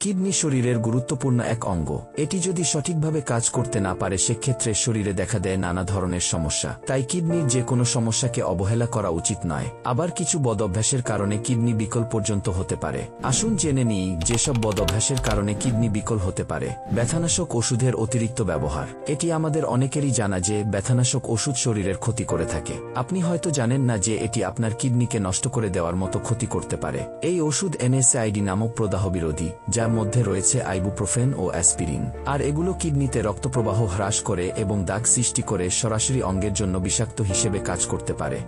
Kidney শরীরের গুরুত্বপূর্ণ এক অঙ্গ। এটি যদি সঠিকভাবে কাজ করতে না পারে সেক্ষেত্রে শরীরে দেখা দেয় নানা ধরনের সমস্যা। তাই কিডনির যে কোনো সমস্যাকে অবহেলা করা উচিত নয়। আবার কিছু বদঅভ্যাসের কারণে কিডনি বিকল পর্যন্ত হতে পারে। আসুন জেনে নিই যেসব বদঅভ্যাসের কারণে কিডনি বিকল হতে পারে। ব্যথানাশক ওষুধের অতিরিক্ত ব্যবহার। এটি আমাদের অনেকেরই জানা যে ব্যথানাশক ওষুধ শরীরের ক্ষতি করে থাকে। আপনি হয়তো জানেন না যে এটি আপনার কিডনিকে নষ্ট করে দেওয়ার মতো ক্ষতি করতে পারে। এই ওষুধ NSAID নামক প্রদাহ বিরোধী, যার মধ্যে রয়েছে আইবুপ্রোফেন ও অ্যাসপিরিন। আর এগুলো কিডনিতে রক্তপ্রবাহ হ্রাস করে এবং দাগ সৃষ্টি করে সরাসরি অঙ্গের জন্য বিষাক্ত হিসেবে কাজ করতে পারে।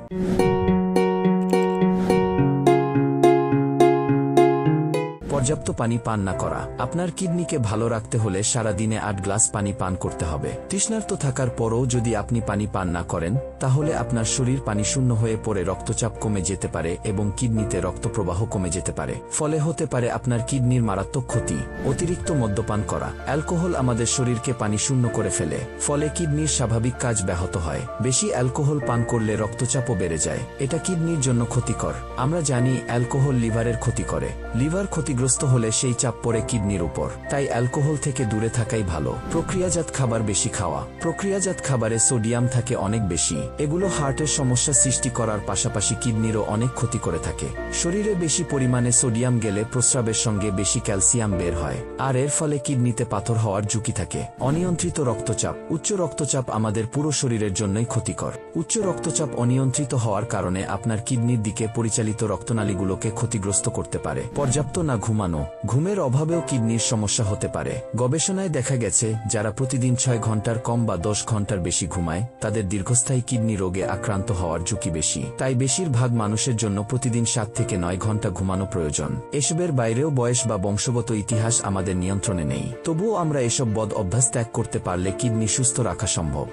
পর্যাপ্ত পানি পান না করা। আপনার কিডনিকে ভালো রাখতে হলে সারা দিনে 8 গ্লাস পানি পান করতে হবে। তৃষ্ণার্ত থাকার পরও যদি আপনি পানি পান না করেন তাহলে আপনার শরীর পানি শূন্য হয়ে পড়ে রক্তচাপ কমে যেতে পারে এবং কিডনিতে রক্তপ্রবাহ কমে যেতে পারে। ফলে হতে পারে আপনার কিডনির মারাত্মক ক্ষতি। অতিরিক্ত মদ্যপান করা। অ্যালকোহল আমাদের শরীরকে পানি শূন্য করে ফেলে, ফলে কিডনির স্বাভাবিক কাজ ব্যাহত হয়। বেশি অ্যালকোহল পান করলে রক্তচাপও বেড়ে যায়। এটা কিডনির জন্য ক্ষতিকর। আমরা জানি অ্যালকোহল লিভারের ক্ষতি করে। লিভার ক্ষতিগ্রস্ত হলে সেই চাপ পড়ে কিডনির উপর। তাই অ্যালকোহল থেকে দূরে থাকাই ভালো। প্রক্রিয়াজাত খাবার বেশি খাওয়া। প্রক্রিয়াজাত খাবারে সোডিয়াম থাকে অনেক বেশি। এগুলো হার্টের সমস্যা সৃষ্টি করার পাশাপাশি কিডনিরও অনেক ক্ষতি করে থাকে। শরীরে বেশি পরিমাণে সোডিয়াম গেলে প্রস্রাবের সঙ্গে বেশি ক্যালসিয়াম বের হয়, আর এর ফলে কিডনিতে পাথর হওয়ার ঝুঁকি থাকে। অনিয়ন্ত্রিত রক্তচাপ। উচ্চ রক্তচাপ আমাদের পুরো শরীরের জন্যই ক্ষতিকর। উচ্চ রক্তচাপ অনিয়ন্ত্রিত হওয়ার কারণে আপনার কিডনির দিকে পরিচালিত রক্তনালীগুলোকে ক্ষতিগ্রস্ত করতে পারে। পর্যাপ্ত না ঘুমানো। ঘুমের অভাবেও কিডনির সমস্যা হতে পারে। গবেষণায় দেখা গেছে যারা প্রতিদিন 6 ঘন্টার কম বা 10 ঘন্টার বেশি ঘুমায় তাদের দীর্ঘস্থায়ী কিডনি রোগে আক্রান্ত হওয়ার ঝুঁকি বেশি। তাই বেশিরভাগ মানুষের জন্য প্রতিদিন 7 থেকে 9 ঘন্টা ঘুমানো প্রয়োজন। এসবের বাইরেও বয়স বা বংশগত ইতিহাস আমাদের নিয়ন্ত্রণে নেই। তবুও আমরা এসব বদ অভ্যাস ত্যাগ করতে পারলে কিডনি সুস্থ রাখা সম্ভব।